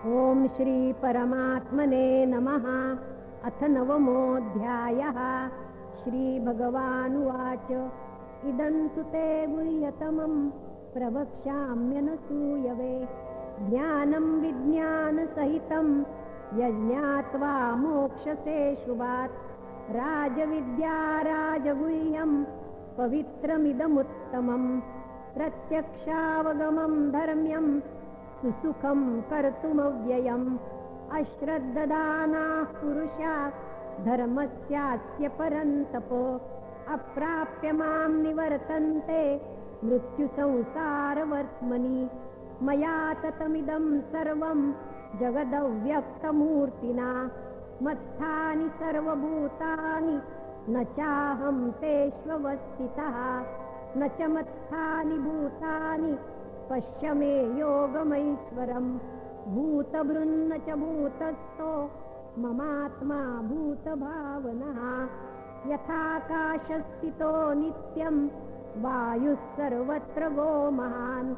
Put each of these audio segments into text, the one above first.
ओम श्री परमात्मने नमः। अथ नवमोऽध्यायः। श्रीभगवानुवाच इदं तु ते गुह्यतमं प्रवक्ष्याम्यनसूयवे। ज्ञानं विज्ञानसहितं यज्ञात्वा मोक्षसे शुभात्। राजविद्या राजगुह्यं पवित्रमिदमुत्तमम्। प्रत्यक्षावगमं धर्म्यं सुसुखं कर्तुमव्ययम्। अश्रद्धदानाः पुरुषा धर्मस्यास्य परन्तप। अप्राप्य मां निवर्तन्ते मृत्युसंसारवर्त्मनि। मया ततमिदं सर्वं जगदव्यक्तमूर्तिना। मत्स्थानि सर्वभूतानि न चाहं तेष्वस्थितः। न च मत्स्थानि भूतानि पश्य मे योगमैश्वरम्। भूतभृन्न च भूतस्थो ममात्मा भूतभावनः। यथाकाशस्थितो नित्यं वायुः सर्वत्र गो महान्।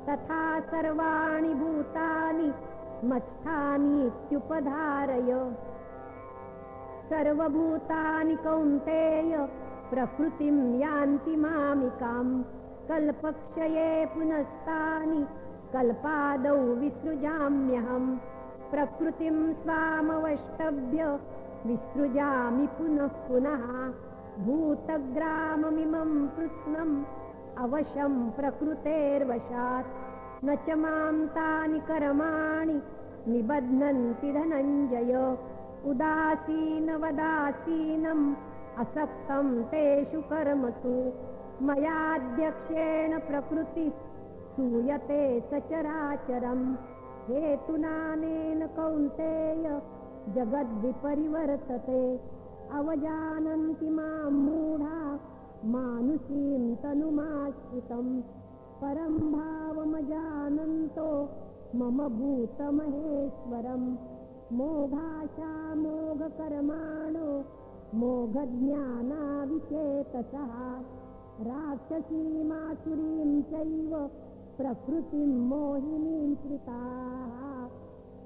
तथा सर्वाणि भूतानि मत्स्थानीत्युपधारय। सर्वभूतानि कौन्तेय प्रकृतिं यान्ति मामिकाम्। कल्पक्षये पुनस्तानि कल्पादौ विसृजाम्यहम्। प्रकृतिं स्वामवष्टभ्य विसृजामि पुनः पुनः। भूतग्राममिमं कृत्स्नम् अवशं प्रकृतेर्वशात्। न च मां तानि कर्माणि निबध्नन्ति धनञ्जय। उदासीनवदासीनम् असक्तं तेषु कर्मसु। मयाध्यक्षेण प्रकृतिः सूयते सचराचरम्। हेतुनानेन कौन्तेय जगद्विपरिवर्तते। अवजानन्ति मां मूढा मानुषीं तनुमाश्रितम्। परं भावमजानन्तो मम भूतमहेश्वरम्। मोघाशा मोघकर्माणो मोघज्ञानाविचेतसः। राक्षसीमासुरीं चैव प्रकृतिं मोहिनीं श्रिताः।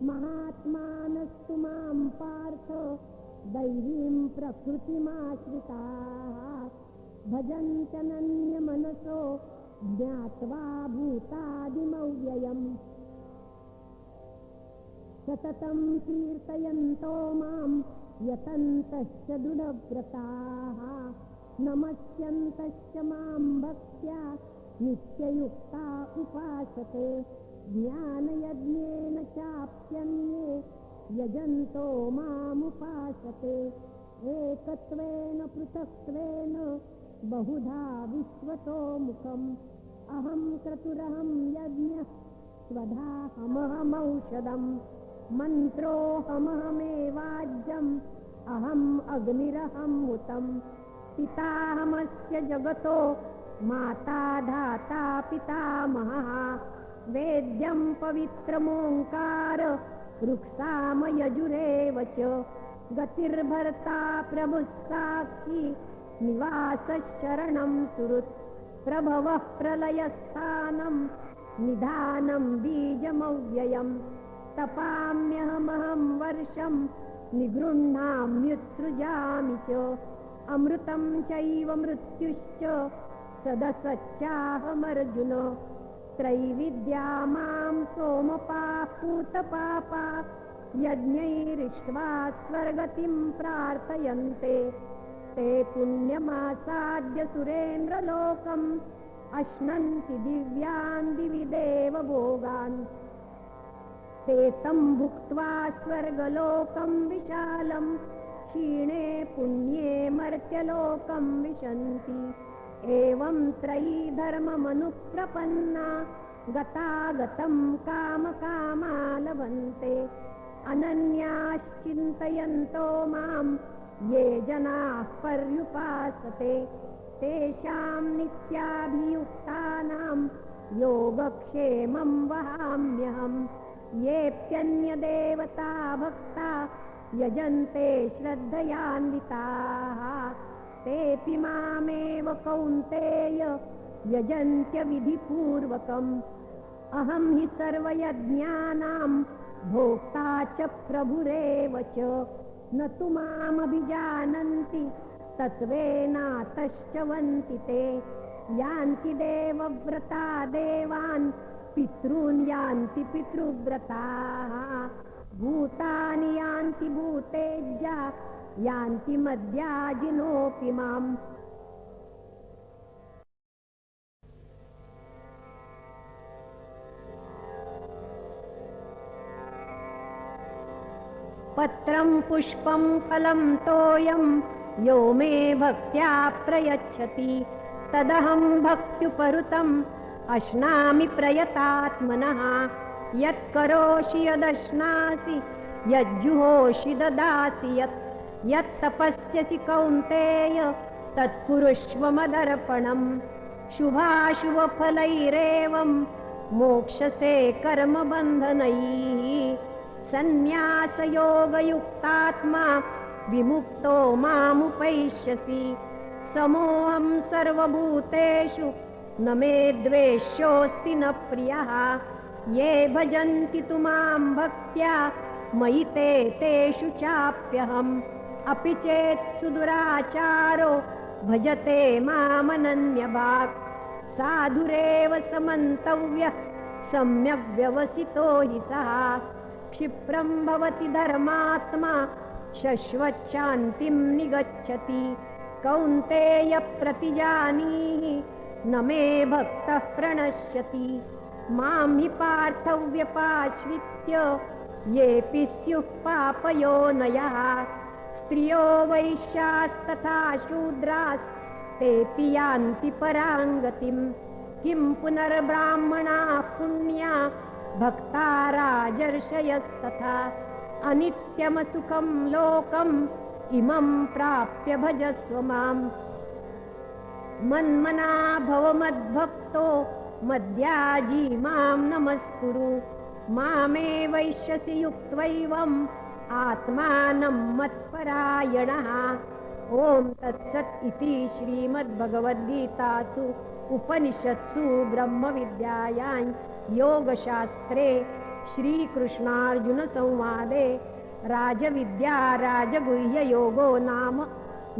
महात्मानस्तु मां पार्थ दैवीं प्रकृतिमाश्रिताः। भजन्त्यनन्यमनसो ज्ञात्वा भूतादिमव्ययम्। सततं कीर्तयन्तो मां यतन्तश्च दृढव्रताः। नमस्यन्तश्च मां भक्त्या नित्ययुक्ता उपासते। ज्ञानयज्ञेन चाप्यन्ये यजन्तो मामुपासते। एकत्वेन पृथक्त्वेन बहुधा विश्वतो मुखम्। अहं क्रतुरहं यज्ञः स्वधाहमहमौषधम्। मन्त्रोऽहमहमेवाज्यम् अहम् अग्निरहं हुतम्। पिताहमस्य जगतो माता धाता पितामहः। वेद्यं पवित्रमोङ्कार ऋक्सामयजुरेव च। गतिर्भर्ता प्रभुः साक्षी निवासः शरणं सुहृत्। प्रभवः प्रलयस्थानं निधानं बीजमव्ययम्। तपाम्यहमहं वर्षं निगृह्णाम्युत्सृजामि च। अमृतं चैव मृत्युश्च सदसच्चाहमर्जुन। त्रैविद्या मां सोमपाः पूतपापा यज्ञैरिष्ट्वा स्वर्गतिं प्रार्थयन्ते। ते पुण्यमासाद्य सुरेन्द्रलोकम् अश्नन्ति दिव्यान् दिवि देवभोगान्। ते तं भुक्त्वा स्वर्गलोकं विशालं क्षीणे पुण्ये मर्त्यलोकं विशन्ति। एवं त्रयी धर्ममनुप्रपन्ना गतागतं कामकामा लभन्ते। अनन्याश्चिन्तयन्तो मां ये जनाः पर्युपासते। तेषां नित्याभियुक्तानां योगक्षेमं वहाम्यहम्। येऽप्यन्यदेवता भक्ता यजन्ते श्रद्धयान्विताः। तेऽपि मामेव कौन्तेय यजन्त्य विधिपूर्वकम्। अहं हि सर्वयज्ञानां भोक्ता च प्रभुरेव च न तु मामभिजानन्ति तत्त्वेनातश्च वन्ति ते यान्ति देवव्रता देवान् पितॄन् यान्ति पितृव्रताः भूतानि यान्ति भूतेज्या यान्ति मद्याजिनोऽपि माम् पत्रं पुष्पं फलं तोयं यो मे भक्त्या प्रयच्छति तदहं भक्त्युपहृतम् अश्नामि प्रयतात्मनः यत्करोषि यदश्नासि यज्जुहोषि ददासि यत्तपस्यसि कौन्तेय तत्कुरुष्व मदर्पणम् शुभाशुभफलैरेवं मोक्षसे कर्मबन्धनैः सन्न्यासयोगयुक्तात्मा विमुक्तो मामुपैष्यसि समोऽहं सर्वभूतेषु न मे द्वेष्योऽस्ति न प्रियः ये भजन्ति तु मां भक्त्या मयि ते तेषु चाप्यहम् अपि चेत् सुदुराचारो भजते मामनन्यभाक् साधुरेव समन्तव्यः सम्यग् व्यवसितो हि सः क्षिप्रं भवति धर्मात्मा शश्वच्छान्तिं निगच्छति कौन्तेय प्रतिजानीहि न मे भक्तः प्रणश्यति मां हि पार्थव्यपाश्रित्य येऽपि स्युः पापयोनयः स्त्रियो वैश्यास्तथा शूद्रास्तेऽपि यान्ति पराङ्गतिं किं पुनर्ब्राह्मणाः पुण्या भक्ता राजर्षयस्तथा अनित्यमसुखं लोकम् इमं प्राप्य भजस्व माम् मन्मना भव मद्भक्तो मद्याजी मां नमस्कुरु मामे वैश्यसि युक्त्वैवम् आत्मानं मत्परायणः ॐ तत्सत् इति श्रीमद्भगवद्गीतासु उपनिषत्सु ब्रह्मविद्यायां योगशास्त्रे श्रीकृष्णार्जुनसंवादे राजविद्या राजगुह्ययोगो नाम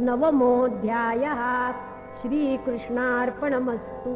9मोऽध्यायः। श्रीकृष्णार्पणमस्तु।